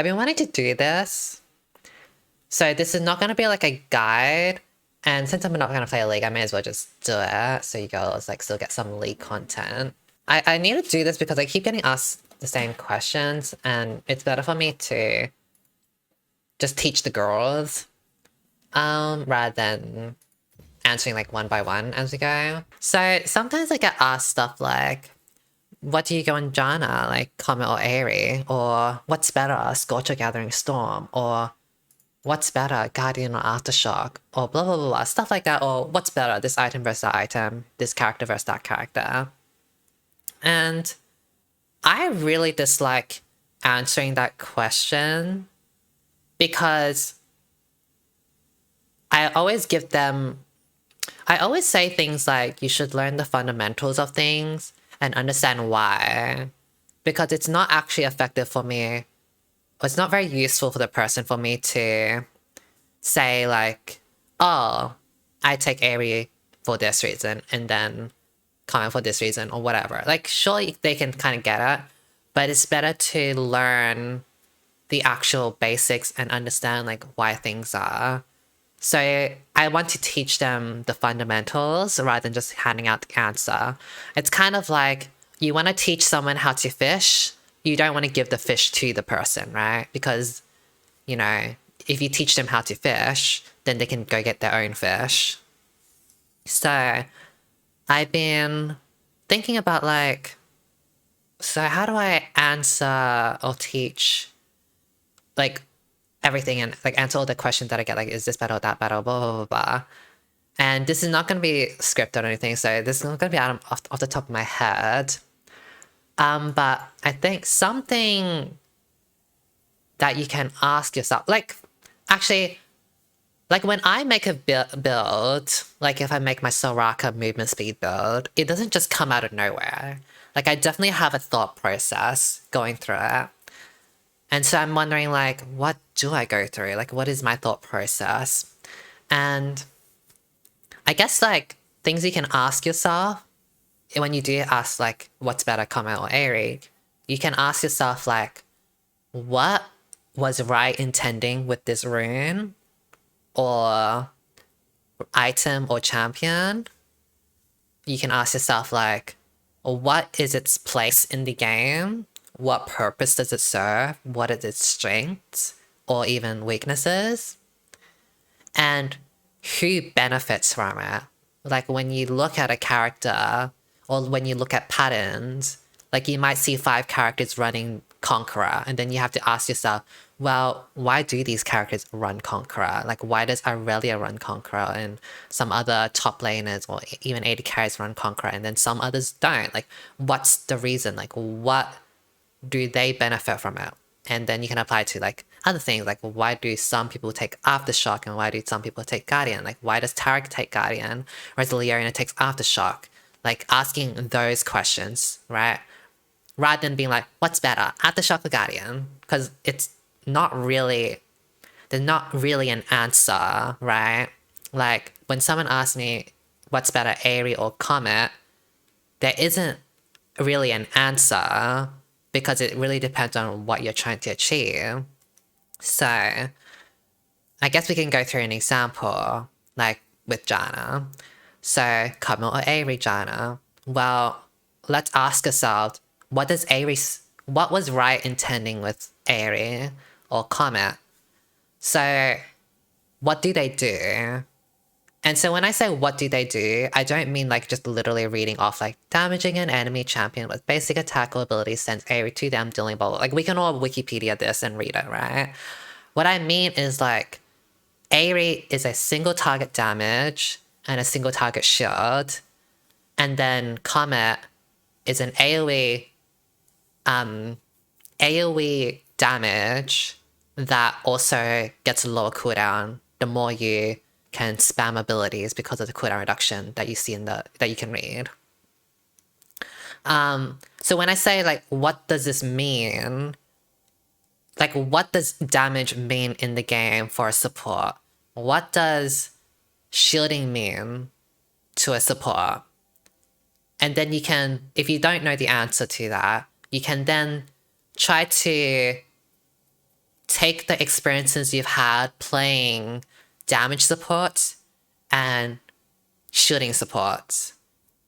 I've been wanting to do this. So this is not going to be like a guide. And since I'm not going to play a league, I may as well just do it. So you girls like still get some league content. I need to do this because I keep getting asked the same questions. And it's better for me to just teach the girls. Rather than answering like one by one as we go. So sometimes I get asked stuff like, what do you go in Jana, like Comet or Airy? Or what's better, Scorch or Gathering Storm? Or what's better, Guardian or Aftershock? Or blah blah blah blah, stuff like that. Or what's better, this item versus that item, this character versus that character. And I really dislike answering that question because I always say things like you should learn the fundamentals of things and understand why. Because it's not actually effective for me. It's not very useful for the person for me to say like, oh, I take Airy for this reason and then comment for this reason or whatever. Like, sure, they can kind of get it, but it's better to learn the actual basics and understand like why things are. So I want to teach them the fundamentals rather than just handing out the answer. It's kind of like you want to teach someone how to fish. You don't want to give the fish to the person, right? Because, you know, if you teach them how to fish, then they can go get their own fish. So I've been thinking about like, so how do I answer or teach like everything and like answer all the questions that I get, like, is this better or that better, blah, blah, blah, blah. And this is not going to be scripted or anything, so this is not going to be off the top of my head. But I think something that you can ask yourself, like, actually, like when I make a build, like if I make my Soraka movement speed build, it doesn't just come out of nowhere. Like I definitely have a thought process going through it. And so I'm wondering, like, what do I go through? Like, what is my thought process? And I guess, like, things you can ask yourself when you do ask, like, what's better, Comet or Airy, you can ask yourself, like, what was right intending with this rune or item or champion? You can ask yourself, like, what is its place in the game? What purpose does it serve? What is its strengths or even weaknesses? And who benefits from it? Like when you look at a character or when you look at patterns, like you might see 5 characters running Conqueror and then you have to ask yourself, well, why do these characters run Conqueror? Like why does Aurelia run Conqueror and some other top laners or even AD carries run Conqueror and then some others don't? Like what's the reason? Like what do they benefit from it? And then you can apply to like other things, like why do some people take Aftershock and why do some people take Guardian? Like why does Tarek take Guardian whereas Leona takes Aftershock? Like asking those questions, right? Rather than being like, what's better, Aftershock or Guardian? Because it's not really, there's not really an answer, right? Like when someone asks me what's better, Airy or Comet, there isn't really an answer because it really depends on what you're trying to achieve. So I guess we can go through an example, like with Jana. So Comet or Airy Jana? Well, let's ask ourselves, what was right intending with Airy or Comet? So what do they do? And so when I say what do they do, I don't mean like just literally reading off like damaging an enemy champion with basic attack or ability sends Airy to them dealing blah, blah. Like we can all Wikipedia this and read it, right? What I mean is like Airy is a single target damage and a single target shield. And then Comet is an AoE damage that also gets a lower cooldown the more you can spam abilities because of the cooldown reduction that you see that you can read. So when I say like, what does this mean? Like, what does damage mean in the game for a support? What does shielding mean to a support? And then you can, if you don't know the answer to that, you can then try to take the experiences you've had playing damage support and shooting support.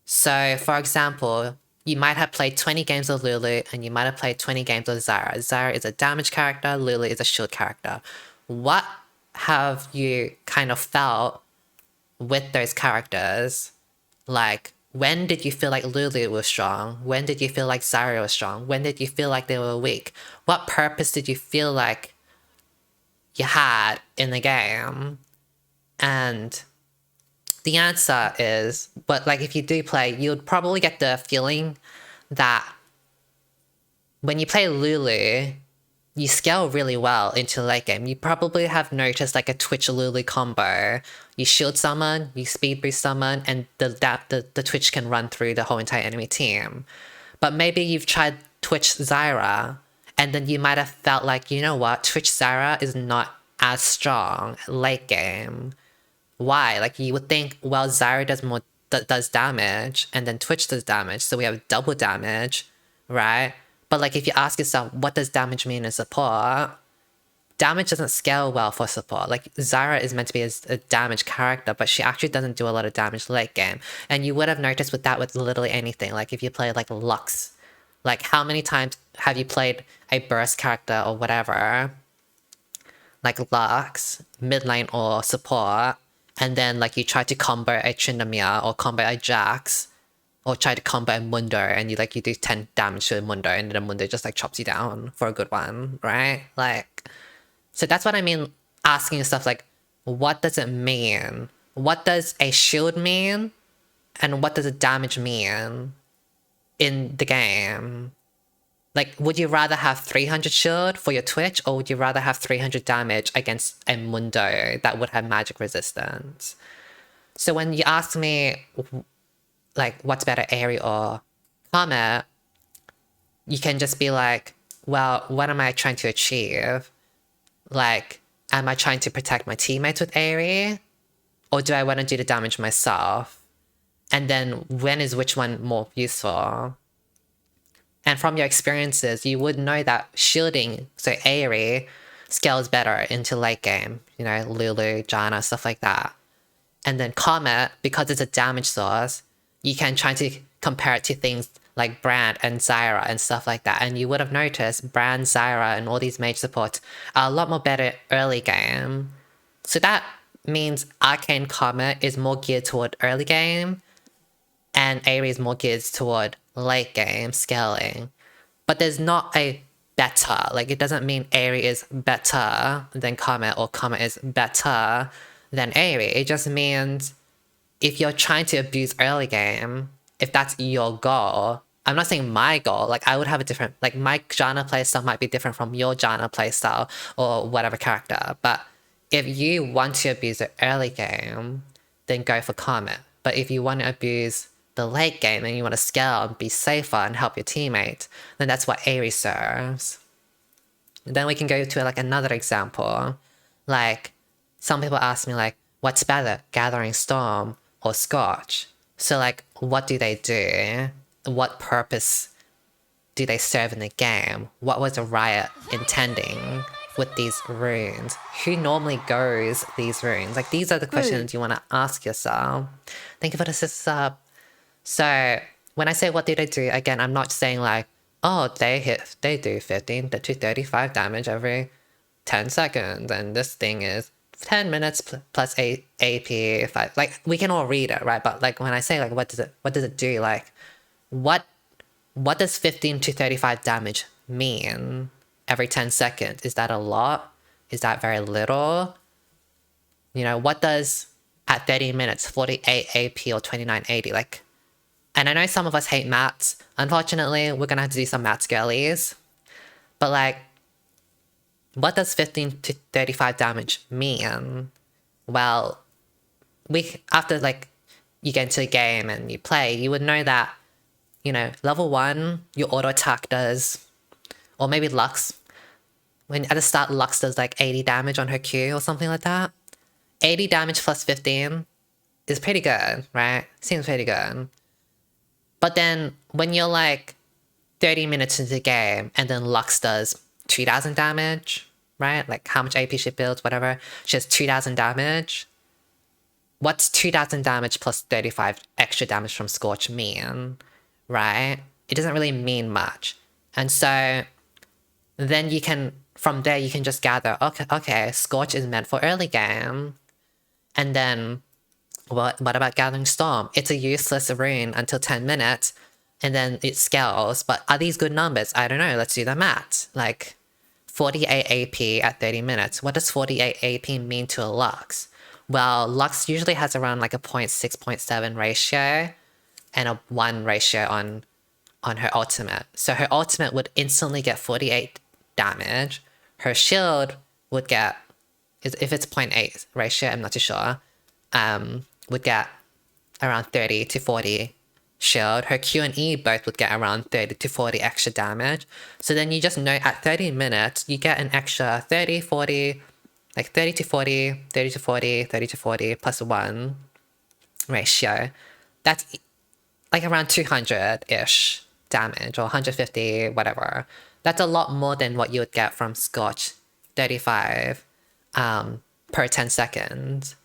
So, for example, you might have played 20 games of Lulu and you might have played 20 games of Zyra. Zyra is a damage character, Lulu is a shield character. What have you kind of felt with those characters? Like, when did you feel like Lulu was strong? When did you feel like Zyra was strong? When did you feel like they were weak? What purpose did you feel like you had in the game? And the answer is, but like if you do play, you'd probably get the feeling that when you play Lulu, you scale really well into late game. You probably have noticed like a Twitch Lulu combo. You shield summon, you speed boost summon, and the Twitch can run through the whole entire enemy team. But maybe you've tried Twitch Zyra, and then you might have felt like, you know what, Twitch Zyra is not as strong late game. Why? Like you would think, well, Zyra does damage, and then Twitch does damage, so we have double damage, right? But like if you ask yourself, what does damage mean in support? Damage doesn't scale well for support. Like Zyra is meant to be a damage character, but she actually doesn't do a lot of damage late game. And you would have noticed with that with literally anything. Like if you play like Lux, like how many times have you played a burst character or whatever, like Lux, mid lane or support, and then like you try to combo a Tryndamere or combo a Jax, or try to combo a Mundo and you do 10 damage to a Mundo and then the Mundo just like chops you down for a good one, right? Like, so that's what I mean asking yourself like, what does it mean? What does a shield mean? And what does a damage mean in the game? Like, would you rather have 300 shield for your Twitch, or would you rather have 300 damage against a Mundo that would have magic resistance? So when you ask me, like, what's better, Aerie or Comet, you can just be like, well, what am I trying to achieve? Like, am I trying to protect my teammates with Aerie? Or do I want to do the damage myself? And then when is which one more useful? And from your experiences, you would know that shielding, so Aerie, scales better into late game. You know, Lulu, Janna, stuff like that. And then Comet, because it's a damage source, you can try to compare it to things like Brand and Zyra and stuff like that. And you would have noticed Brand, Zyra, and all these mage supports are a lot more better early game. So that means Arcane Comet is more geared toward early game, and Aerie is more geared toward late game scaling. But there's not a better. Like, it doesn't mean Aerie is better than Comet or Comet is better than Aerie. It just means if you're trying to abuse early game, if that's your goal, I'm not saying my goal, like I would have a different, like my Janna playstyle might be different from your Janna playstyle or whatever character, but if you want to abuse the early game, then go for Comet. But if you want to abuse the late game and you want to scale and be safer and help your teammate, then that's what Aerie serves. And then we can go to like another example. Like, some people ask me like, what's better, Gathering Storm or Scorch? So like, what do they do? What purpose do they serve in the game? What was the Riot intending with these runes? Who normally goes these runes? Like, these are the questions you want to ask yourself. Thank you for the sub. So when I say what do they do, again, I'm not saying like, oh, they do 15 to 35 damage every 10 seconds, and this thing is 10 minutes plus AP 5. Like, we can all read it, right? But like when I say like, what does it do? Like, what does 15 to 35 damage mean every 10 seconds? Is that a lot? Is that very little? You know, what does at 30 minutes 48 AP or 2980? Like, and I know some of us hate maths. Unfortunately, we're gonna have to do some maths girlies. But like, what does 15 to 35 damage mean? Well, after like you get into the game and you play, you would know that, you know, level 1, your auto attack does, or maybe Lux, when at the start Lux does like 80 damage on her Q or something like that. 80 damage plus 15 is pretty good, right? Seems pretty good. But then when you're like 30 minutes into the game and then Lux does 2000 damage, right? Like how much AP she builds, whatever. She has 2,000 damage. What's 2,000 damage plus 35 extra damage from Scorch mean, right? It doesn't really mean much. And so then you can, from there, you can just gather, okay, Scorch is meant for early game. And then what about Gathering Storm? It's a useless rune until 10 minutes, and then it scales. But are these good numbers? I don't know. Let's do the math. Like 48 AP at 30 minutes. What does 48 AP mean to a Lux? Well, Lux usually has around like a 0.6, 0.7 ratio and a 1 ratio on her ultimate. So her ultimate would instantly get 48 damage. Her shield would get, if it's 0.8 ratio, I'm not too sure, would get around 30 to 40 shield. Her Q and E both would get around 30 to 40 extra damage. So then you just know at 30 minutes, you get an extra 30, 40, like 30 to 40, 30 to 40, 30 to 40 plus 1 ratio. That's like around 200-ish damage or 150, whatever. That's a lot more than what you would get from Scorch 35 per 10 seconds.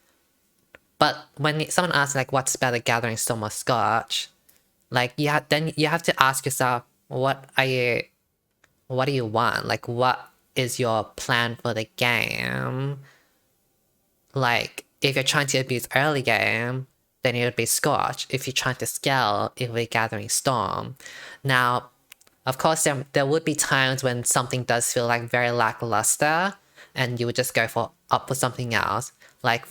But when someone asks like what's better, Gathering Storm or Scorch, like then you have to ask yourself, what do you want? Like what is your plan for the game? Like if you're trying to abuse early game, then it would be Scorch. If you're trying to scale, it would be Gathering Storm. Now, of course, there would be times when something does feel like very lackluster, and you would just go up for something else. Like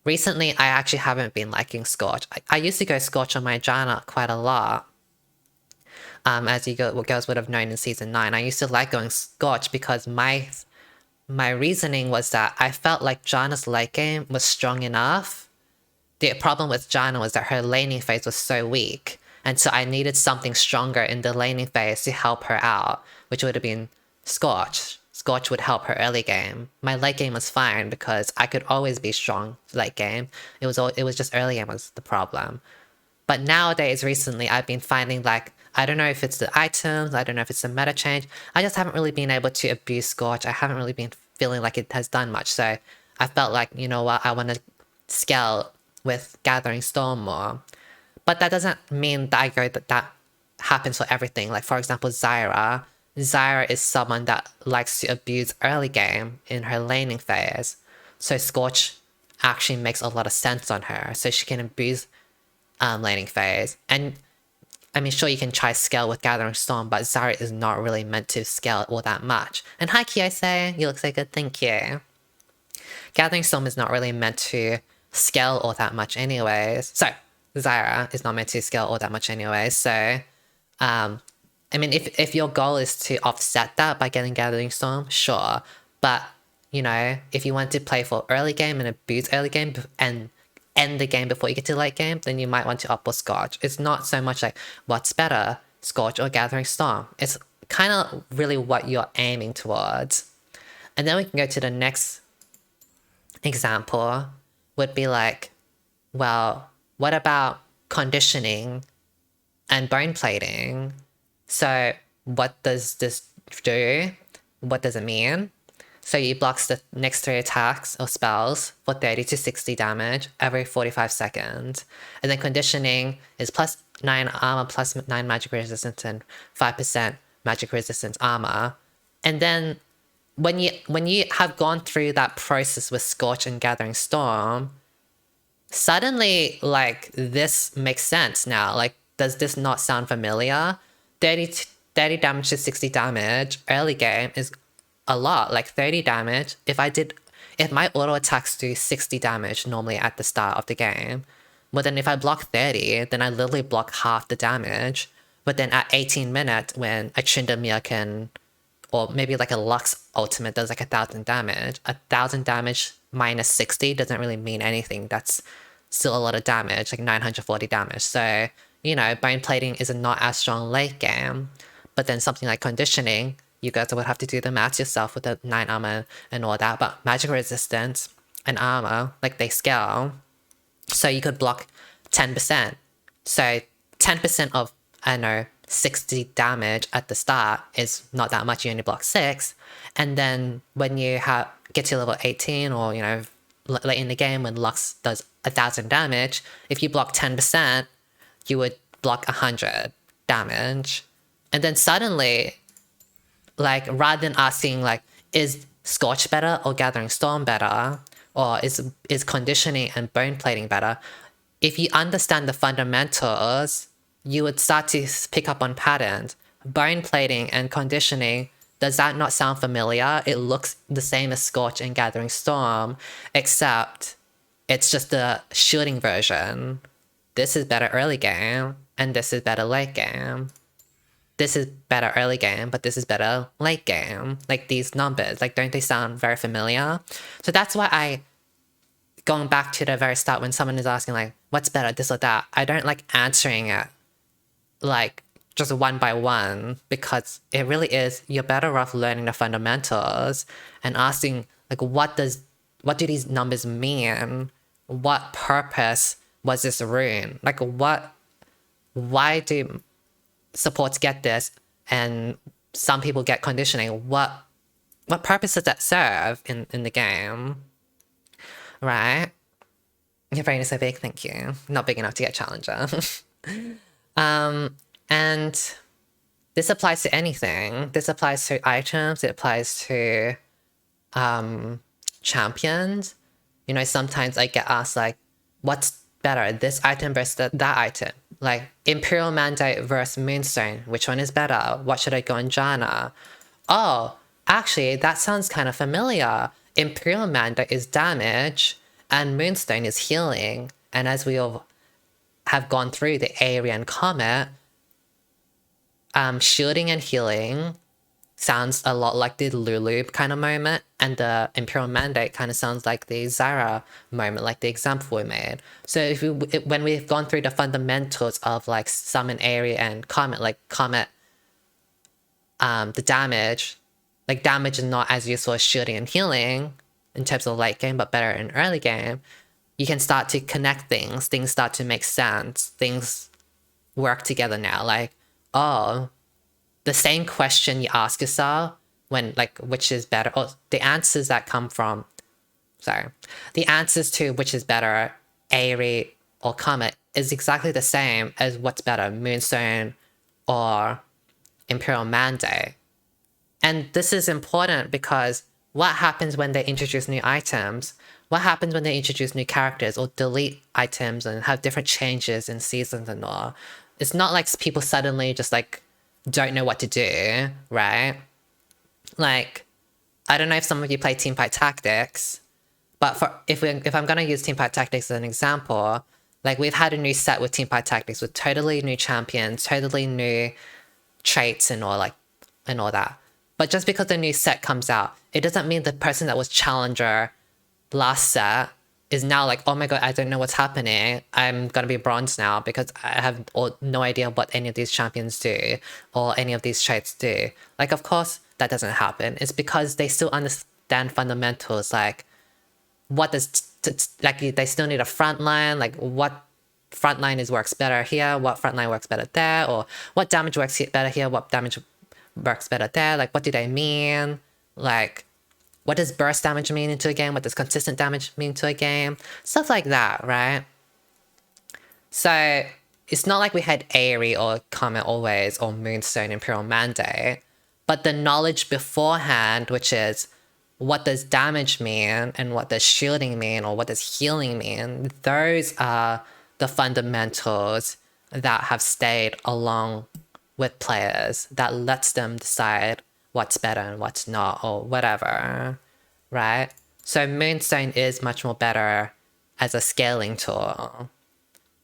recently, I actually haven't been liking Scorch. I used to go Scorch on my Janna quite a lot. As you girls would have known in season 9, I used to like going Scorch because my reasoning was that I felt like Janna's late game was strong enough. The problem with Janna was that her laning phase was so weak, and so I needed something stronger in the laning phase to help her out, which would have been Scorch. Scorch would help her early game. My late game was fine because I could always be strong late game. It was just early game was the problem. But nowadays, recently, I've been finding like, I don't know if it's the items, I don't know if it's the meta change. I just haven't really been able to abuse Scorch. I haven't really been feeling like it has done much. So I felt like, you know what, I want to scale with Gathering Storm more. But that doesn't mean that I go that happens for everything. Like for example, Zyra. Zyra is someone that likes to abuse early game in her laning phase. So Scorch actually makes a lot of sense on her. So she can abuse laning phase. And I mean, sure, you can try scale with Gathering Storm, but Zyra is not really meant to scale all that much. And hi, Kiose, you look so good, thank you. Gathering Storm is not really meant to scale all that much anyways. So, Zyra is not meant to scale all that much anyways. So, I mean, if your goal is to offset that by getting Gathering Storm, sure. But, you know, if you want to play for early game and abuse early game and end the game before you get to late game, then you might want to opt for Scorch. It's not so much like what's better, Scorch or Gathering Storm. It's kind of really what you're aiming towards. And then we can go to the next example, would be like, well, what about conditioning and bone plating? So what does this do? What does it mean? So you blocks the next 3 attacks or spells for 30 to 60 damage every 45 seconds. And then conditioning is plus 9 armor, plus 9 magic resistance, and 5% magic resistance armor. And then when you have gone through that process with Scorch and Gathering Storm, suddenly, like, this makes sense now. Like, does this not sound familiar? 30 damage to 60 damage early game is a lot. Like 30 damage, if my auto attacks do 60 damage normally at the start of the game, but then if I block 30, then I literally block half the damage. But then at 18 minutes, when a Tryndamere can, or maybe like a Lux ultimate does like 1,000 damage, 1,000 damage minus 60 doesn't really mean anything. That's still a lot of damage, like 940 damage. So, you know, bone plating is not as strong late game, but then something like conditioning, you guys would have to do the math yourself with the 9 armor and all that, but magic resistance and armor, like they scale. So you could block 10%. So 10% of, I don't know, 60 damage at the start is not that much, you only block 6. And then when you get to level 18 or, you know, late in the game when Lux does 1,000 damage, if you block 10%, you would block 100 damage. And then suddenly, like, rather than asking, like, is Scorch better or Gathering Storm better? Or is Conditioning and Bone Plating better? If you understand the fundamentals, you would start to pick up on patterns. Bone Plating and Conditioning, does that not sound familiar? It looks the same as Scorch and Gathering Storm, except it's just the shooting version. This is better early game, and this is better late game. This is better early game, but this is better late game. Like, these numbers, like, don't they sound very familiar? So that's why going back to the very start when someone is asking, like, what's better, this or that, I don't like answering it, like, just one by one, because it really is, you're better off learning the fundamentals and asking, like, what do these numbers mean? What purpose was this rune? Like, why do supports get this and some people get conditioning? What purpose does that serve in the game? Right? Your brain is so big, thank you. Not big enough to get Challenger. And this applies to anything. This applies to items, it applies to champions. You know, sometimes I get asked, like, what's better, this item versus that item? Like, Imperial Mandate versus Moonstone, which one is better? What should I go on Janna? Oh, actually, that sounds kind of familiar. Imperial Mandate is damage, and Moonstone is healing. And as we all have gone through the Aerie and Comet, shielding and healing sounds a lot like the Lulu kind of moment, and the Imperial Mandate kind of sounds like the Zara moment, like the example we made. So when we've gone through the fundamentals of, like, Summon, Aerie, and Comet, like Comet, the damage, like, damage is not as useful as shielding and healing in terms of late game, but better in early game, you can start to connect things start to make sense, things work together now. Like, oh, the same question you ask yourself when, like, which is better, or the answers that come from, the answers to which is better, Aerie or Comet, is exactly the same as what's better, Moonstone or Imperial Mandate. And this is important because what happens when they introduce new items? What happens when they introduce new characters or delete items and have different changes in seasons and all? It's not like people suddenly just, like, don't know what to do, right? Like, I don't know if some of you play Teamfight Tactics, but if I'm gonna use Teamfight Tactics as an example, like, we've had a new set with Teamfight Tactics with totally new champions, totally new traits and all that. But just because the new set comes out, it doesn't mean the person that was Challenger last set is now like, oh my god, I don't know what's happening. I'm gonna be bronze now because I have no idea what any of these champions do or any of these traits do. Like, of course, that doesn't happen. It's because they still understand fundamentals, like, what does, like, they still need a front line, like, what front line works better here, what front line works better there, or what damage works better here, what damage works better there, like, what do they mean? Like, what does burst damage mean into a game? What does consistent damage mean to a game? Stuff like that, right? So it's not like we had Aerie or Comet always, or Moonstone, Imperial Mandate, but the knowledge beforehand, which is what does damage mean and what does shielding mean or what does healing mean, those are the fundamentals that have stayed along with players, that lets them decide what's better and what's not, or whatever, right? So Moonstone is much more better as a scaling tool.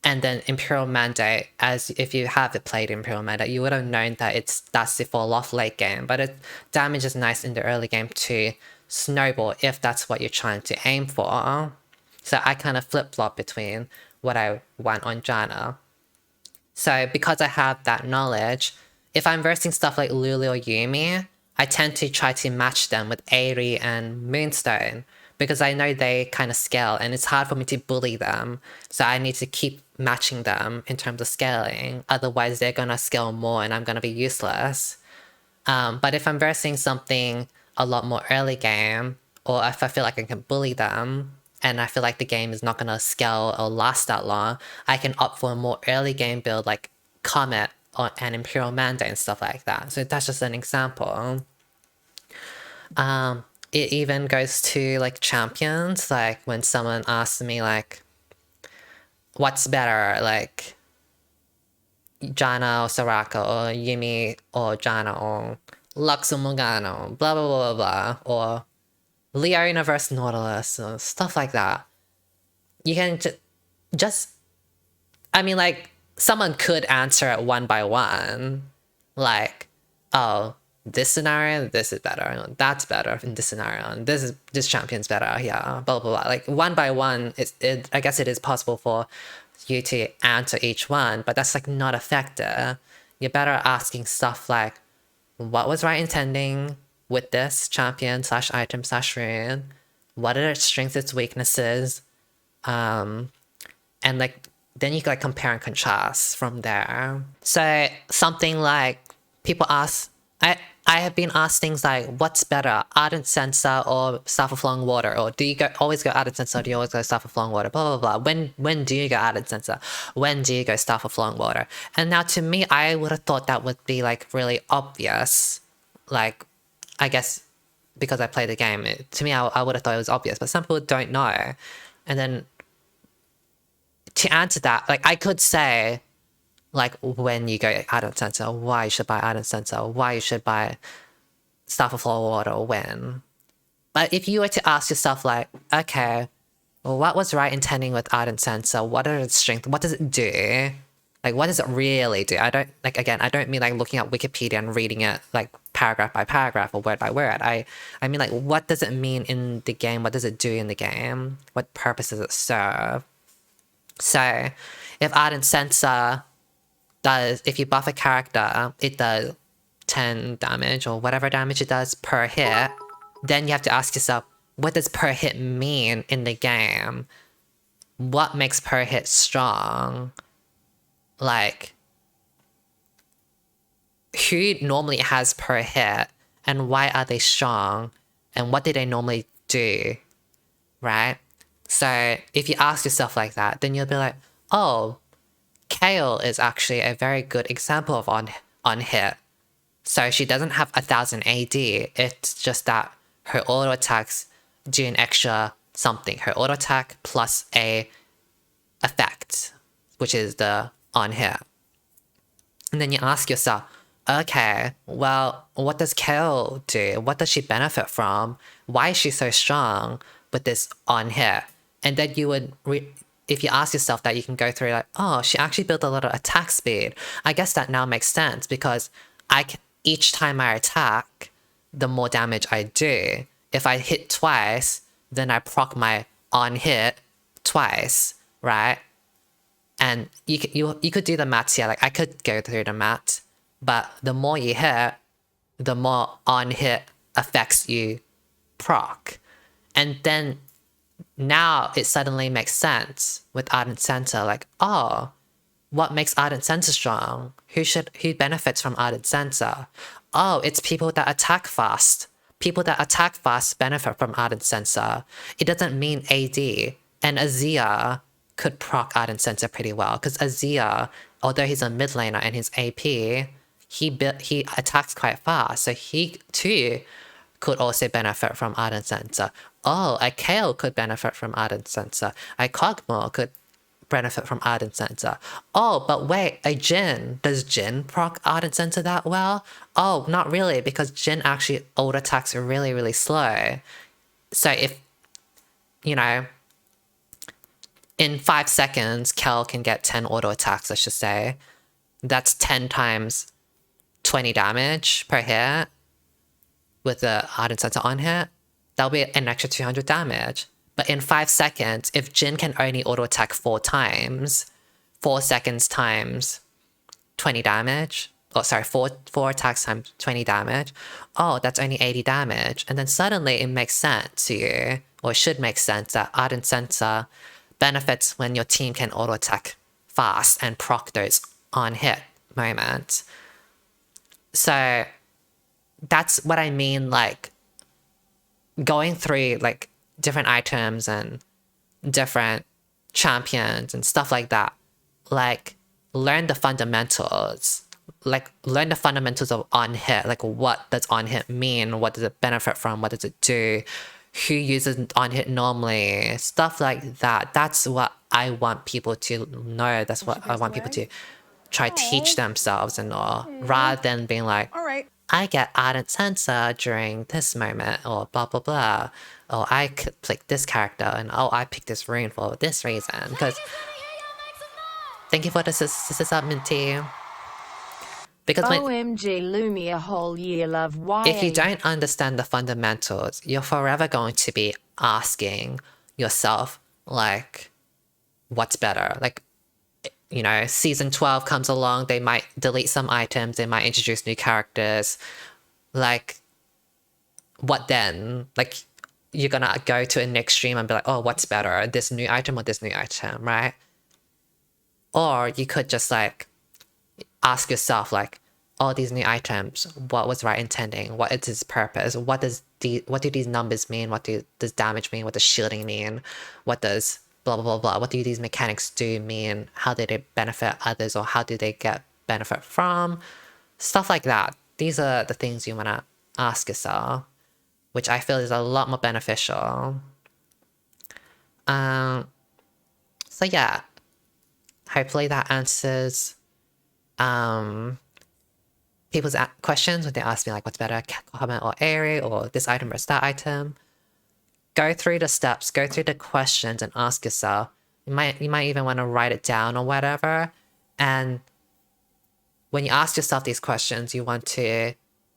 And then Imperial Mandate, as if you have played Imperial Mandate, you would have known that it starts to fall off late game, but damage is nice in the early game to snowball if that's what you're trying to aim for. So I kind of flip-flop between what I want on Janna. So because I have that knowledge, if I'm versing stuff like Lulu or Yumi, I tend to try to match them with Aerie and Moonstone, because I know they kind of scale and it's hard for me to bully them. So I need to keep matching them in terms of scaling. Otherwise, they're going to scale more and I'm going to be useless. But if I'm versing something a lot more early game, or if I feel like I can bully them, and I feel like the game is not going to scale or last that long, I can opt for a more early game build like Comet or an Imperial Mandate and stuff like that. So that's just an example. It even goes to like champions, like when someone asks me like, what's better, like Jana or Soraka or Yumi or Jana or Luxo Morgano, blah blah blah blah blah, or Leona versus Nautilus, or stuff like that. You can just, I mean, like, someone could answer it one by one. Like, oh, this scenario, this is better. That's better in this scenario. And this champion's better. Yeah, blah, blah, blah. Like, one by one, I guess it is possible for you to answer each one, but that's, like, not effective. You're better asking stuff like, what was right intending with this champion / item / rune? What are its strengths, its weaknesses? And like, then you can like compare and contrast from there. So something like people ask, I have been asked things like, what's better, Ardent Censer or Staff of Flowing Water? Or do you always go Ardent Censer or do you always go Staff of Flowing Water? Blah, blah, blah. When do you go Ardent Censer? When do you go Staff of Flowing Water? And now to me, I would have thought that would be like really obvious. Like, I guess because I play the game, to me, I would have thought it was obvious, but some people don't know. And then to answer that, like I could say, like when you go Ardent Censer, why you should buy Ardent Censer, why you should buy Staff of Flowing Water, when. But if you were to ask yourself like, okay, well, what was right intending with Ardent Censer? What are its strengths? What does it do? Like, what does it really do? I don't, like, again, I don't mean like looking at Wikipedia and reading it like paragraph by paragraph or word by word. I mean like, what does it mean in the game? What does it do in the game? What purpose does it serve? So, if Ardent Censer does, if you buff a character, it does 10 damage or whatever damage it does per hit, then you have to ask yourself, what does per hit mean in the game? What makes per hit strong? Like, who normally has per hit and why are they strong? And what do they normally do? Right? So if you ask yourself like that, then you'll be like, oh, Kale is actually a very good example of on hit. So she doesn't have 1000 AD. It's just that her auto attacks do an extra something. Her auto attack plus a effect, which is the on hit. And then you ask yourself, okay, well, what does Kale do? What does she benefit from? Why is she so strong with this on hit? And then you would, if you ask yourself that, you can go through like, oh, she actually built a lot of attack speed. I guess that now makes sense because each time I attack, the more damage I do. If I hit twice, then I proc my on hit twice, right? And you could do the maths here. Like I could go through the maths, but the more you hit, the more on hit affects you proc. And then now it suddenly makes sense with Ardent Censer. Like, oh, what makes Ardent Censer strong? Who benefits from Ardent Censer? Oh, it's people that attack fast. People that attack fast benefit from Ardent Censer. It doesn't mean AD. And Azir could proc Ardent Censer pretty well because Azir, although he's a mid laner and his AP, he attacks quite fast, so he too could also benefit from Ardent Censer. Oh, a Kale could benefit from Ardent Censer. A Kog'Maw could benefit from Ardent Censer. Oh, but wait, a Jhin. Does Jhin proc Ardent Censer that well? Oh, not really, because Jhin actually auto attacks are really, really slow. So if, you know, in 5 seconds, Kel can get 10 auto attacks, let's just say. That's 10 times 20 damage per hit with the Ardent Censer on hit. That'll be an extra 200 damage. But in 5 seconds, if Jhin can only auto attack 4 times, 4 seconds times 20 damage, oh sorry, 4 attacks times 20 damage, oh, that's only 80 damage. And then suddenly it makes sense to you. or it should make sense that Ardent Sensor benefits when your team can auto-attack fast and proc those on-hit moments. So that's what I mean, like, going through, like, different items and different champions and stuff like that. Like, learn the fundamentals. Like, learn the fundamentals of on-hit. Like, what does on-hit mean? What does it benefit from? What does it do? Who uses on-hit normally? Stuff like that. That's what I want people to know. That's what I want people to try teach themselves and all. Rather than being like, I get Ardent Sensor during this moment, or blah blah blah. Or I could pick this character, and oh, I picked this rune for this reason. Because thank you for this up, Minty. Because OMG Lumi a whole year love, why? If you don't understand the fundamentals, you're forever going to be asking yourself, like, what's better? Like, you know, season 12 comes along, they might delete some items, they might introduce new characters. Like, what then? Like, you're gonna go to a next stream and be like, oh, what's better? This new item or this new item, right? Or you could just, like, ask yourself, like, all these new items, what was right intending? What is its purpose? What do these numbers mean? What does damage mean? What does shielding mean? What does blah, blah, blah, blah? What do these mechanics do mean? How do they benefit others, or how do they get benefit from? Stuff like that. These are the things you want to ask yourself, which I feel is a lot more beneficial. So yeah, hopefully that answers people's questions when they ask me, like, what's better, comment or Aerie, or this item versus that item. Go through the steps, go through the questions, and ask yourself. You might even want to write it down or whatever. And when you ask yourself these questions, you want to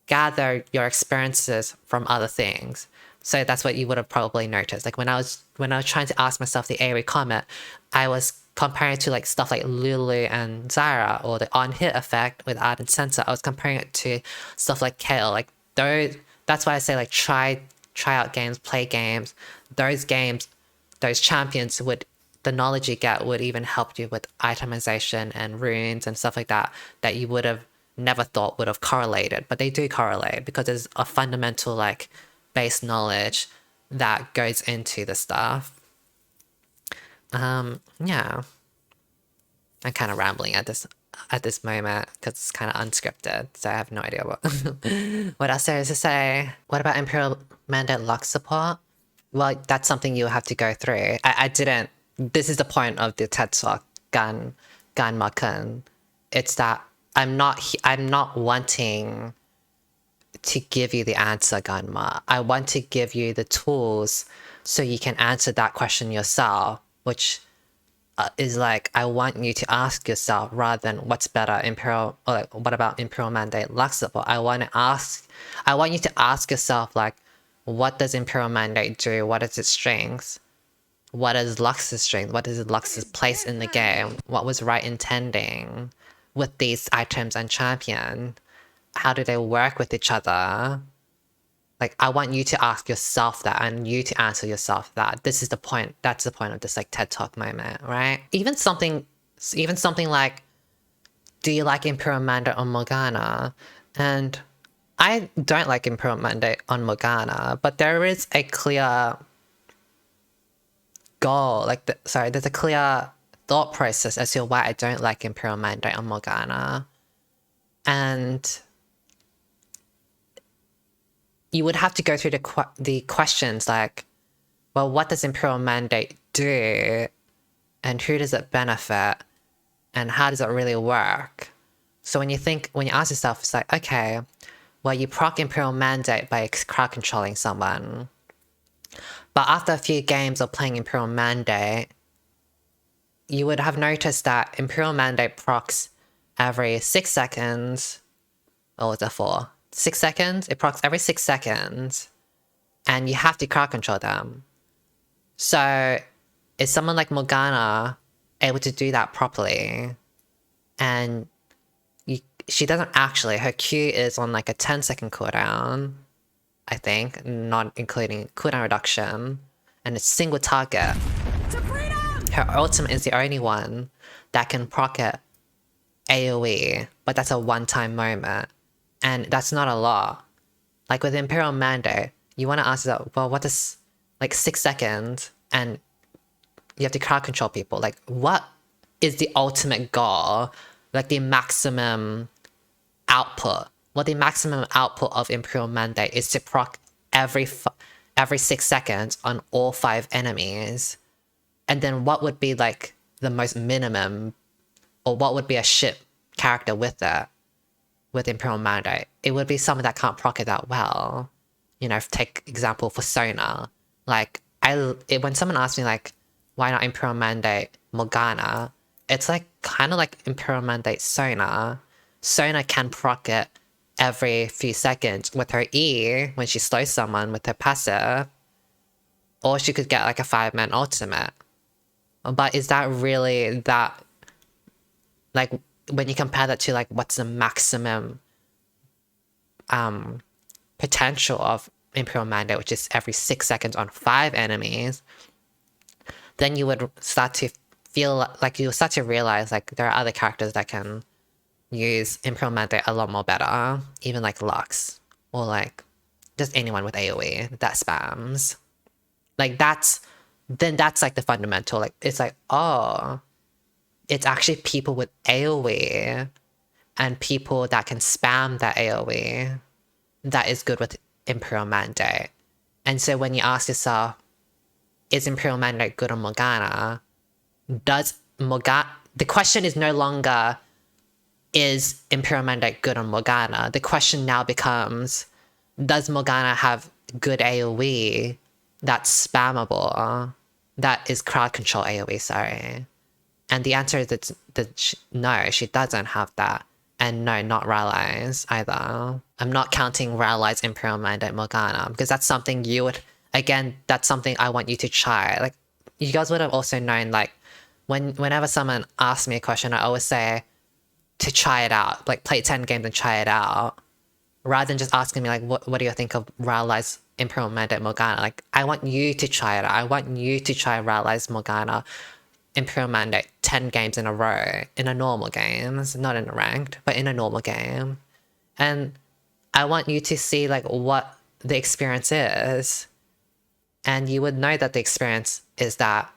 gather your experiences from other things. So that's what you would have probably noticed. Like, when I was trying to ask myself the Aerie comment, I was comparing it to, like, stuff like Lulu and Zyra, or the on-hit effect with Ardent Sensor. I was comparing it to stuff like Kale. Like, those, that's why I say, like, try out games, play games. Those games, those champions would, the knowledge you get would even help you with itemization and runes and stuff like that, that you would have never thought would have correlated. But they do correlate, because there's a fundamental, like, base knowledge that goes into the stuff. Yeah. I'm kind of rambling at this moment, because it's kind of unscripted, so I have no idea what else there is to say. What about Imperial Mandate Lux support? Well, that's something you have to go through. I didn't. This is the point of the TED Talk, Gan Makan. It's that I'm not wanting to give you the answer, Ganma. I want to give you the tools so you can answer that question yourself, which is like, I want you to ask yourself, rather than what's better, Imperial, or like, what about Imperial Mandate Lux support? I want you to ask yourself, like, what does Imperial Mandate do? What is its strengths? What is Lux's strength? What is Lux's place in the game? What was right intending with these items and champion? How do they work with each other? Like, I want you to ask yourself that, and you to answer yourself that. This is the point. That's the point of this, like, TED Talk moment, right? Even something like, do you like Imperial Mandate on Morgana? And I don't like Imperial Mandate on Morgana, but there is a clear goal. Like, there's a clear thought process as to why I don't like Imperial Mandate on Morgana. And you would have to go through the questions, like, well, what does Imperial Mandate do? And who does it benefit? And how does it really work? So when you ask yourself, it's like, okay, well, you proc Imperial Mandate by crowd controlling someone. But after a few games of playing Imperial Mandate, you would have noticed that Imperial Mandate procs every 6 seconds. Or was it 4? 6 seconds? It procs every 6 seconds. And you have to crowd control them. So is someone like Morgana able to do that properly? And she doesn't actually. Her Q is on, like, a 10-second cooldown, I think, not including cooldown reduction. and a single target. Her ultimate is the only one that can proc it AoE, but that's a one-time moment. And that's not a lot. Like with Imperial Mandate, you want to ask yourself, well, what is like 6 seconds and you have to crowd control people? Like, what is the ultimate goal? Like the maximum output? Well, the maximum output of Imperial Mandate is to proc every 6 seconds on all 5 enemies. And then what would be like the most minimum, or what would be a ship character with that, with Imperial Mandate? It would be someone that can't proc it that well. You know, take example for Sona. Like, when someone asks me like, why not Imperial Mandate Morgana? It's like kind of like Imperial Mandate Sona. Sona can proc it every few seconds with her E when she slows someone with her passive. Or she could get like a 5-man ultimate. But is that really that, like, when you compare that to like what's the maximum potential of Imperial Mandate, which is every 6 seconds on 5 enemies, then you would start to feel like you start to realize like there are other characters that can use Imperial Mandate a lot more better, even like Lux, or like just anyone with AoE that spams. Like that's like the fundamental, like it's like, oh, it's actually people with AoE and people that can spam that AoE that is good with Imperial Mandate. And so when you ask yourself, is Imperial Mandate good on Morgana? The question is no longer, is Imperial Mandate good on Morgana? The question now becomes, does Morgana have good AoE that's spammable? That is crowd control AoE, sorry. And the answer is no, she doesn't have that. And no, not Rallies either. I'm not counting Rallies Imperial Mandate Morgana, because that's something you would, again, that's something I want you to try. Like, you guys would have also known, like, whenever someone asks me a question, I always say to try it out. Like, play 10 games and try it out. Rather than just asking me, like, what do you think of Rallies Imperial Mandate Morgana? Like, I want you to try it out. I want you to try Rallies Morgana Imperial Mandate 10 games in a row in a normal game, not in a ranked, but in a normal game. And I want you to see like what the experience is. And you would know that the experience is that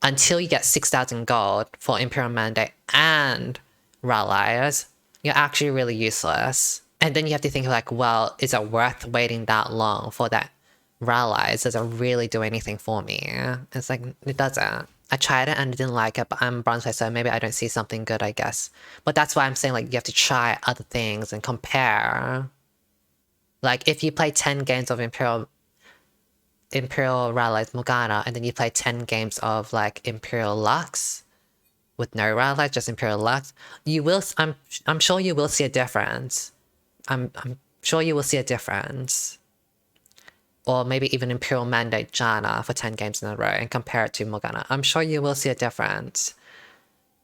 until you get 6,000 gold for Imperial Mandate and Rallies, you're actually really useless. And then you have to think like, well, is it worth waiting that long for that Rallies? Does it really do anything for me? It's like, it doesn't. I tried it and I didn't like it, but I'm bronze player, so maybe I don't see something good, I guess. But that's why I'm saying like you have to try other things and compare. Like if you play 10 games of Imperial Rallies Morgana and then you play 10 games of like Imperial Lux with no Rallies, just Imperial Lux, you will. I'm sure you will see a difference. I'm sure you will see a difference. Or maybe even Imperial Mandate Jana for 10 games in a row and compare it to Morgana. I'm sure you will see a difference.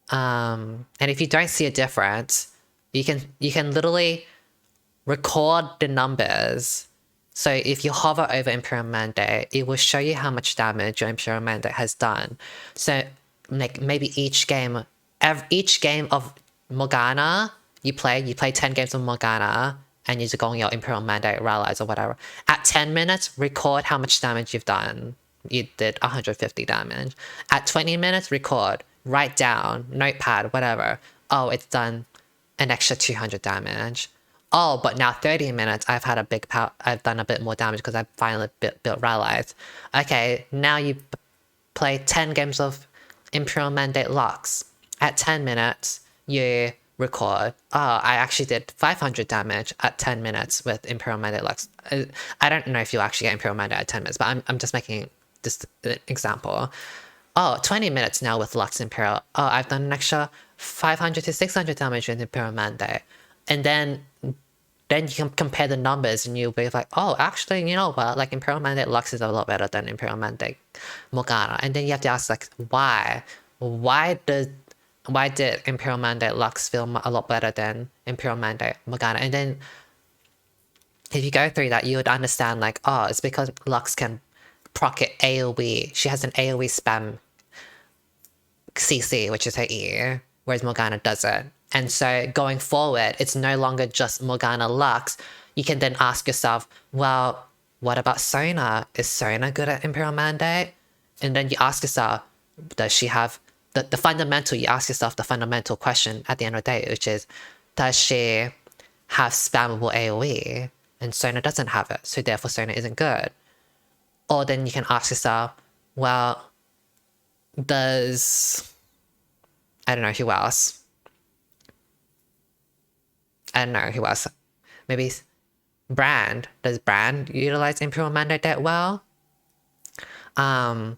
And if you don't see a difference, you can literally record the numbers. So if you hover over Imperial Mandate, it will show you how much damage your Imperial Mandate has done. So like maybe each game of Morgana you play 10 games of Morgana, and you just go on your Imperial Mandate, Rallies, or whatever. At 10 minutes, record how much damage you've done. You did 150 damage. At 20 minutes, record. Write down, notepad, whatever. Oh, it's done an extra 200 damage. Oh, but now 30 minutes, I've done a bit more damage because I've finally built Rallies. Okay, now you play 10 games of Imperial Mandate Lux. At 10 minutes, you record, oh, I actually did 500 damage at 10 minutes with Imperial Mandate Lux. I don't know if you actually get Imperial Mandate at 10 minutes, but I'm just making this example. Oh, 20 minutes now with Lux Imperial. Oh, I've done an extra 500 to 600 damage with Imperial Mandate. And then you can compare the numbers and you'll be like, oh, actually, you know what? Like Imperial Mandate Lux is a lot better than Imperial Mandate Morgana. And then you have to ask like, why? Why did Imperial Mandate Lux feel a lot better than Imperial Mandate Morgana? And then if you go through that, you would understand like, oh, it's because Lux can procket AoE. She has an AoE spam CC, which is her E, whereas Morgana doesn't. And so going forward, it's no longer just Morgana Lux. You can then ask yourself, well, what about Sona? Is Sona good at Imperial Mandate? And then you ask yourself, does she have the fundamental, you ask yourself the fundamental question at the end of the day, which is, does she have spammable AoE? And Sona doesn't have it, so therefore Sona isn't good. Or then you can ask yourself, well, does, I don't know who else. I don't know who else. Maybe Brand. Does Brand utilize Imperial Mandate that well? And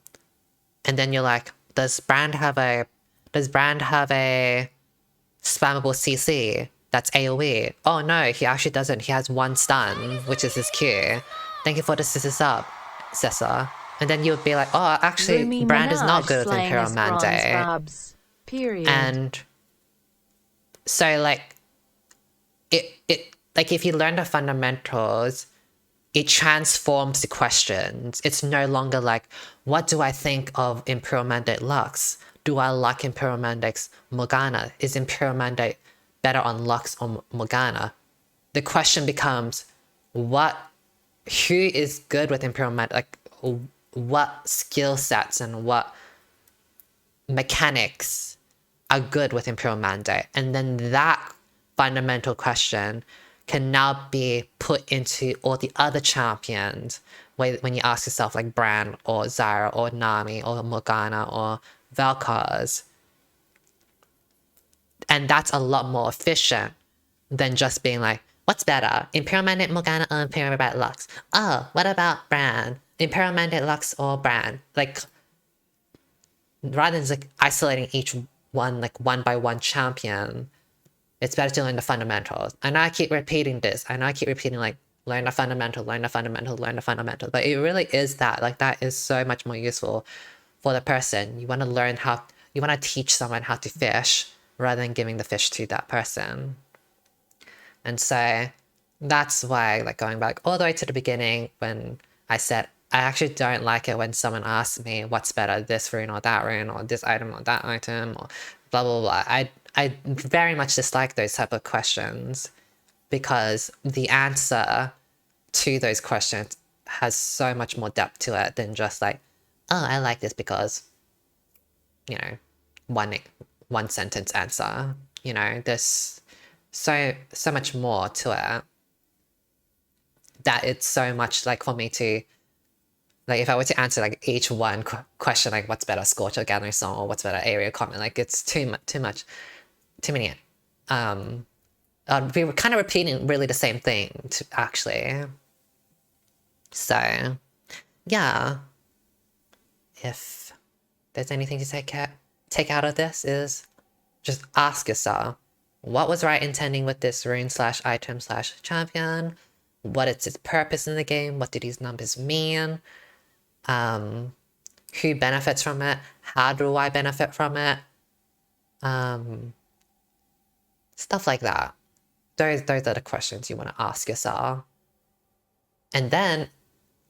then you're like, does Brand have a spammable CC that's AoE? Oh no, he actually doesn't. He has one stun, which is his Q. Thank you for the scissors up, Sessa. And then you would be like, oh, actually, Rumi Brand is not Minaj good with slaying Imperial us bronze Mandate. babs. Period. And so like it like if you learn the fundamentals, it transforms the questions. It's no longer like, what do I think of Imperial Mandate Lux? Do I like Imperial Mandate's Morgana? Is Imperial Mandate better on Lux or Morgana? The question becomes, who is good with Imperial Mandate? Like, what skill sets and what mechanics are good with Imperial Mandate? And then that fundamental question can now be put into all the other champions when you ask yourself like Bran or Zyra or Nami or Morgana or Vel'Koz. And that's a lot more efficient than just being like, what's better, Imperial Mandate Morgana or Imperial Mandate Lux? Oh, what about Bran? Imperial Mandate Lux or Bran? Like, rather than like isolating each one like one by one champion, it's better to learn the fundamentals. I know I keep repeating this. I know I keep repeating like, learn the fundamental, learn the fundamental, learn the fundamental. But it really is that. Like, that is so much more useful for the person. You want to learn you want to teach someone how to fish rather than giving the fish to that person. And so that's why, like, going back all the way to the beginning when I said, I actually don't like it when someone asks me what's better, this rune or that rune, or this item or that item, or blah, blah, blah. I very much dislike those type of questions because the answer to those questions has so much more depth to it than just like, oh, I like this because, you know, one sentence answer. You know, there's so much more to it that it's so much like for me to, like, if I were to answer like each one question, like what's better, Scorch or Gathering Song, or what's better, Area Comment, like it's too much, too many. We were kind of repeating really the same thing actually. So yeah, if there's anything to take out of this is just ask yourself, what was right intending with this rune / item / champion? What is its purpose in the game? What do these numbers mean? Who benefits from it? How do I benefit from it? Stuff like that. Those are the questions you want to ask yourself. And then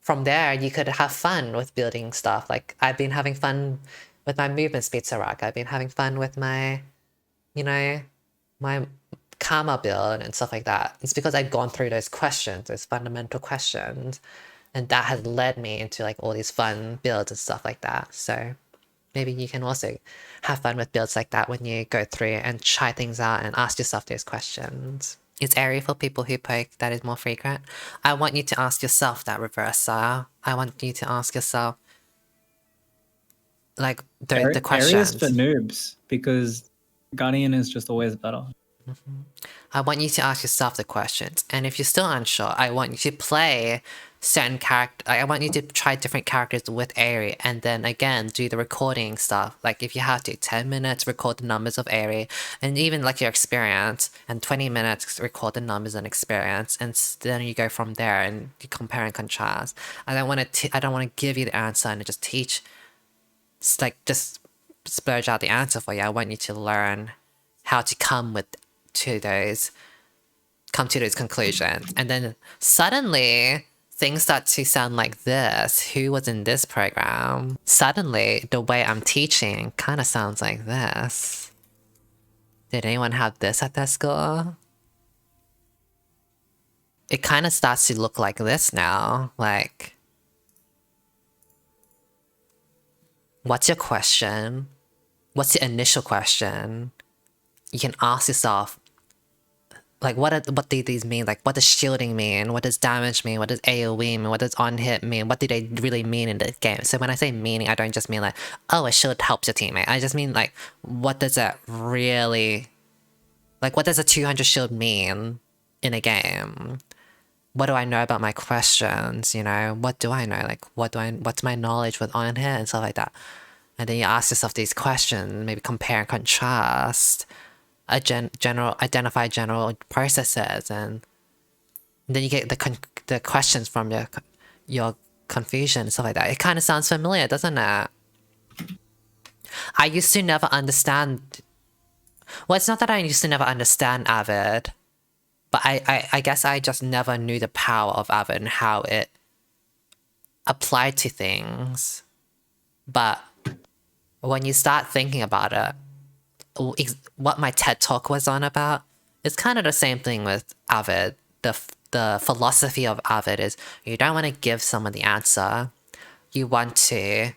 from there, you could have fun with building stuff. Like, I've been having fun with my movement speed Serac. I've been having fun with my, you know, my karma build and stuff like that. It's because I've gone through those questions, those fundamental questions. And that has led me into like all these fun builds and stuff like that. So maybe you can also have fun with builds like that when you go through and try things out and ask yourself those questions. Is area for people who poke that is more frequent? I want you to ask yourself that, Reversa. I want you to ask yourself like the questions. Areas for noobs because Guardian is just always better. I want you to ask yourself the questions. And if you're still unsure, I want you to play certain character. I want you to try different characters with Aerie and then again do the recording stuff. Like if you have to, 10 minutes record the numbers of Aerie and even like your experience, and 20 minutes record the numbers and experience, and then you go from there and you compare and contrast. I don't want to give you the answer and just teach, just splurge out the answer for you. I want you to learn how to come to those conclusions, and then suddenly things start to sound like this. Who was in this program? Suddenly, the way I'm teaching kind of sounds like this. Did anyone have this at their school? It kind of starts to look like this now. Like, what's your question? What's the initial question? You can ask yourself, like, what do these mean? Like, what does shielding mean? What does damage mean? What does AoE mean? What does on-hit mean? What do they really mean in the game? So when I say meaning, I don't just mean like, oh, a shield helps your teammate. I just mean like, what does it really... Like, what does a 200 shield mean in a game? What do I know about my questions, you know? What do I know? Like, what's my knowledge with on-hit and stuff like that? And then you ask yourself these questions, maybe compare and contrast, identify general processes, and then you get the questions from your confusion and stuff like that. It kind of sounds familiar, doesn't it? I used to never understand... Well, it's not that I used to never understand Avid, but I guess I just never knew the power of Avid and how it applied to things. But when you start thinking about it, what my TED Talk was on about, it's kind of the same thing with Avid. The philosophy of Avid is you don't want to give someone the answer. You want to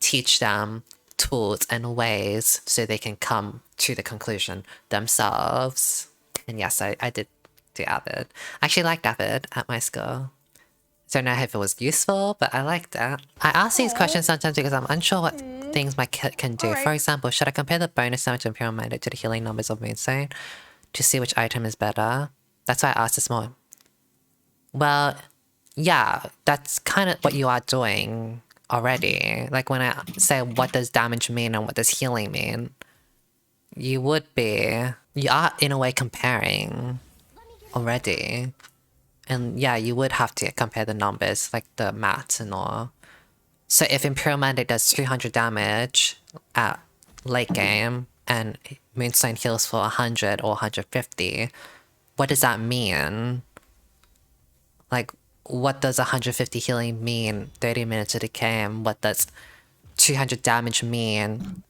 teach them tools and ways so they can come to the conclusion themselves. And yes, I did do Avid. I actually liked Avid at my school. Don't know if it was useful, but I liked it. I ask these questions sometimes because I'm unsure what things my kit can do. For example, should I compare the bonus damage of Imperial Mandate to the healing numbers of Moonstone to see which item is better? That's why I asked this more. Well, yeah, that's kind of what you are doing already. Like when I say what does damage mean and what does healing mean, you are in a way comparing already. And yeah, you would have to compare the numbers, like the maths and all. So if Imperial Mandate does 200 damage at late game, and Moonstone heals for 100 or 150, what does that mean? Like, what does 150 healing mean 30 minutes of the game? What does 200 damage mean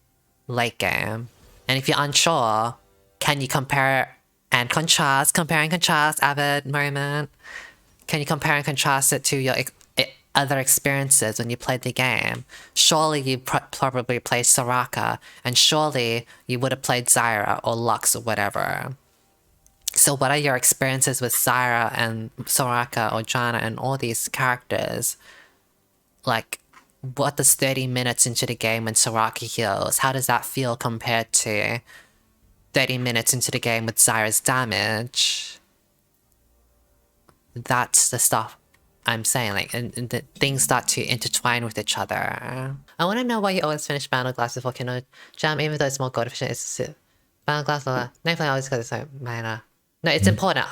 late game? And if you're unsure, can you compare and contrast, Avid moment? Can you compare and contrast it to your other experiences when you played the game? Surely you probably played Soraka, and surely you would have played Zyra or Lux or whatever. So what are your experiences with Zyra and Soraka or Janna and all these characters? Like, what does 30 minutes into the game when Soraka heals? How does that feel compared to 30 minutes into the game with Zyra's damage? That's the stuff I'm saying, like, and the things start to intertwine with each other. I want to know why you always finish Battle Glass before Kindle Jam, even though it's more gold efficient. It's Battle Glass, no play always because it's like minor. No, it's important.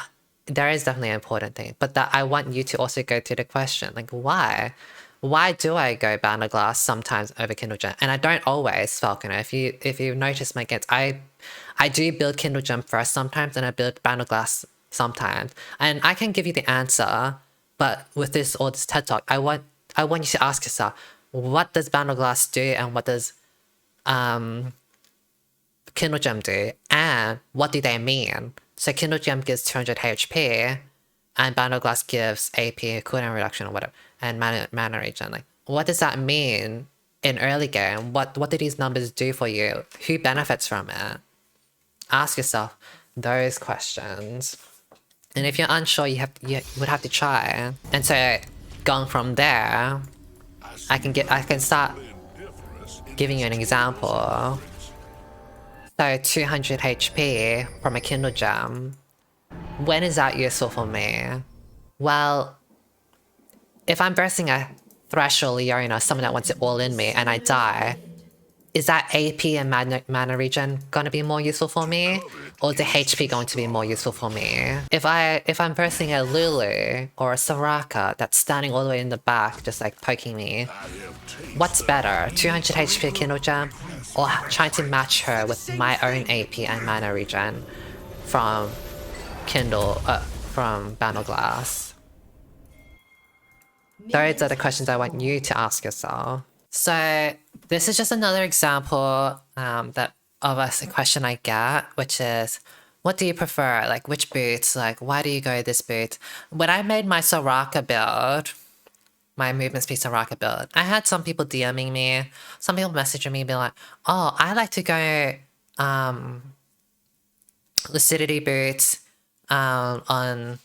There is definitely an important thing, but that I want you to also go through the question, like, why? Why do I go Battle Glass sometimes over Kindle Gem? And I don't always, Falconer. If you notice my games, I do build Kindle Gem first sometimes, and I build Battle Glass sometimes. And I can give you the answer, but with this TED Talk, I want you to ask yourself, what does Battle Glass do, and what does Kindle Gem do, and what do they mean? So Kindle Gem gives 200 HP, and Battle Glass gives AP, cooldown reduction or whatever, and mana regen. Like, what does that mean in early game? What do these numbers do for you? Who benefits from it? Ask yourself those questions. And if you're unsure, you would have to try. And so going from there, I can start giving you an example. So 200 HP from a Kindle Gem. When is that useful for me? Well, if I'm versing a Threshold Leona, someone that wants it all in me, and I die, is that AP and mana regen gonna be more useful for me? Or is the HP going to be more useful for me? If I'm versing a Lulu or a Soraka that's standing all the way in the back, just like poking me, what's better? 200 HP Kindle Gem, or trying to match her with my own AP and mana regen from from Battle Glass? those are the questions I want you to ask yourself. So this is just another example that of a question I get, which is, what do you prefer? Like, which boots? Like, why do you go this boot? When I made my Soraka build, my movement speed Soraka build, I had some people DMing me, some people messaging me, being like, oh, I like to go lucidity boots on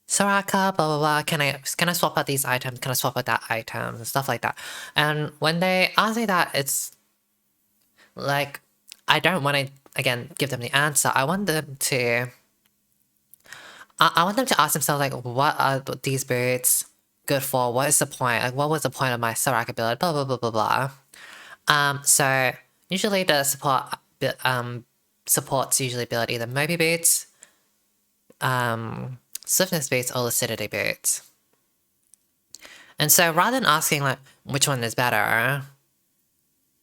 Soraka, blah blah blah. Can I swap out these items? Can I swap out that item and stuff like that? And when they ask me that, it's like, I don't want to again give them the answer. I want them to. I want them to ask themselves like, what are these boots good for? What is the point? Like, what was the point of my Soraka build? Blah blah blah blah blah. So usually the supports usually build either Moby boots, swiftness boots, or lucidity boots. And so rather than asking like which one is better,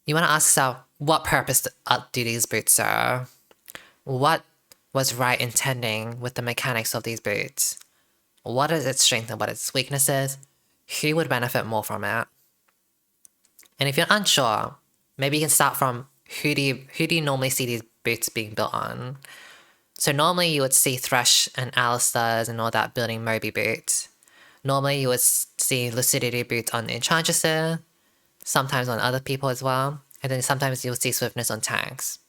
you want to ask yourself, what purpose do these boots serve? What was right intending with the mechanics of these boots? What is its strength and what its weaknesses? Who would benefit more from it? And if you're unsure, maybe you can start from who do you normally see these boots being built on? So normally you would see Thresh and Alistairs and all that building Moby boots. Normally you would see Lucidity boots on Enchantresses, sometimes on other people as well, and then sometimes you'll see Swiftness on tanks.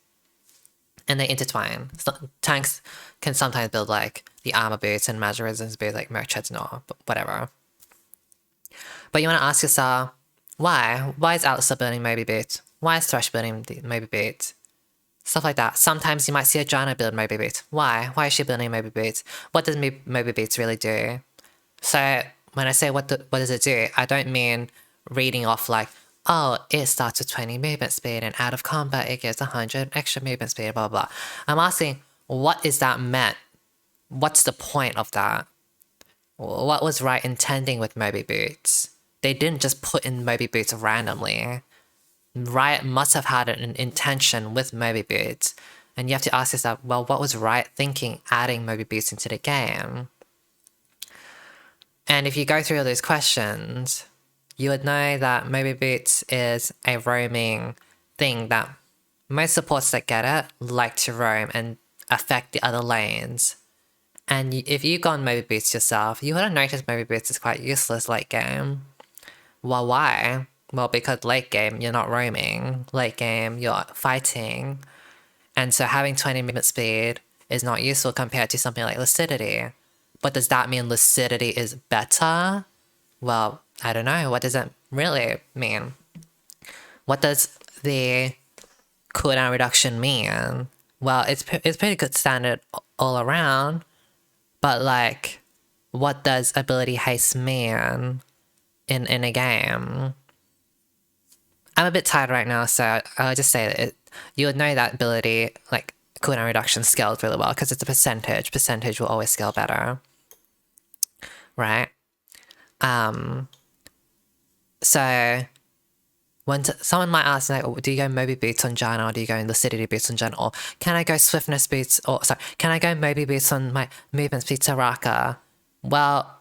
And they intertwine. So tanks can sometimes build like the armor boots and magic resistance boots like Merchants and all, but whatever. But you want to ask yourself, why? Why is Alistair building Moby boots? Why is Thresh building the Moby boots? Stuff like that. Sometimes you might see a Janna build Moby boots. Why? Why is she building Moby boots? What does Moby boots really do? So when I say what does it do, I don't mean reading off like, oh, it starts with 20 movement speed and out of combat it gives 100 extra movement speed, blah, blah, blah. I'm asking, what is that meant? What's the point of that? What was right intending with Moby boots? They didn't just put in Moby boots randomly. Riot must have had an intention with Moby boots. And you have to ask yourself, well, what was Riot thinking adding Moby boots into the game? And if you go through all those questions, you would know that Moby boots is a roaming thing that most supports that get it like to roam and affect the other lanes. And if you go on Moby boots yourself, you would have noticed Moby boots is quite useless late game. Well, why? Well, because late game, you're not roaming. Late game, you're fighting. And so having 20 movement speed is not useful compared to something like Lucidity. But does that mean Lucidity is better? Well, I don't know. What does that really mean? What does the cooldown reduction mean? Well, it's pretty good standard all around. But like, what does ability haste mean in a game? I'm a bit tired right now, so I'll just say that you would know that ability, like, cooldown reduction scales really well, because it's a percentage. Percentage will always scale better. Right? So, when someone might ask, like, oh, do you go Moby boots on Janna, or do you go Lucidity boots on Janna, or can I go Swiftness boots, or, sorry, can I go Moby boots on my movement speed Soraka? Well,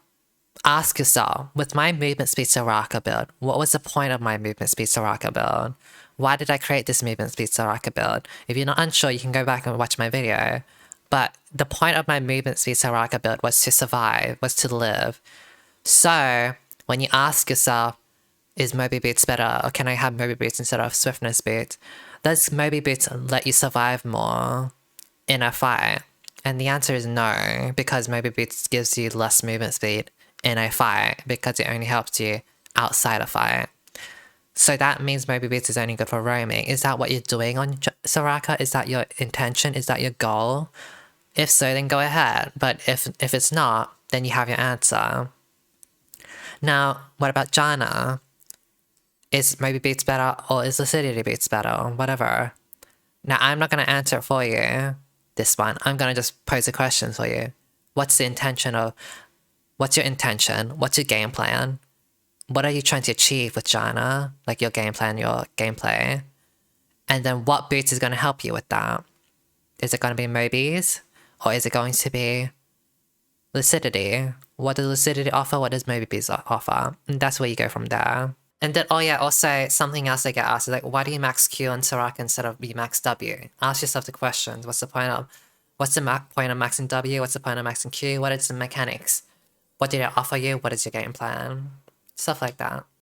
ask yourself, with my movement speed Soraka build, what was the point of my movement speed Soraka build? Why did I create this movement speed Soraka build? If you're not unsure, you can go back and watch my video. But the point of my movement speed Soraka build was to survive, was to live. So, when you ask yourself, is Moby boots better, or can I have Moby boots instead of Swiftness boots? Does Moby boots let you survive more in a fight? And the answer is no, because Moby boots gives you less movement speed in a fight, because it only helps you outside a fight. So that means Moby boots is only good for roaming. Is that what you're doing on Soraka? Is that your intention? Is that your goal? If so, then go ahead. But if it's not, then you have your answer. Now, what about Janna? Is Moby boots better, or is Lucidity boots better, or whatever? Now, I'm not going to answer it for you, this one. I'm going to just pose a question for you. What's the intention of... What's your intention? What's your game plan? What are you trying to achieve with Janna? Like your game plan, your gameplay. And then what boots is going to help you with that? Is it going to be Mobies? Or is it going to be lucidity. What does lucidity offer? What does mobius offer? And that's where you go from there. And then, oh yeah, also something else I get asked is like, why do you max Q on Soraka instead of you max W? Ask yourself the questions. What's the point of maxing W? What's the point of maxing Q? What is the mechanics? What did it offer you? What is your game plan? Stuff like that.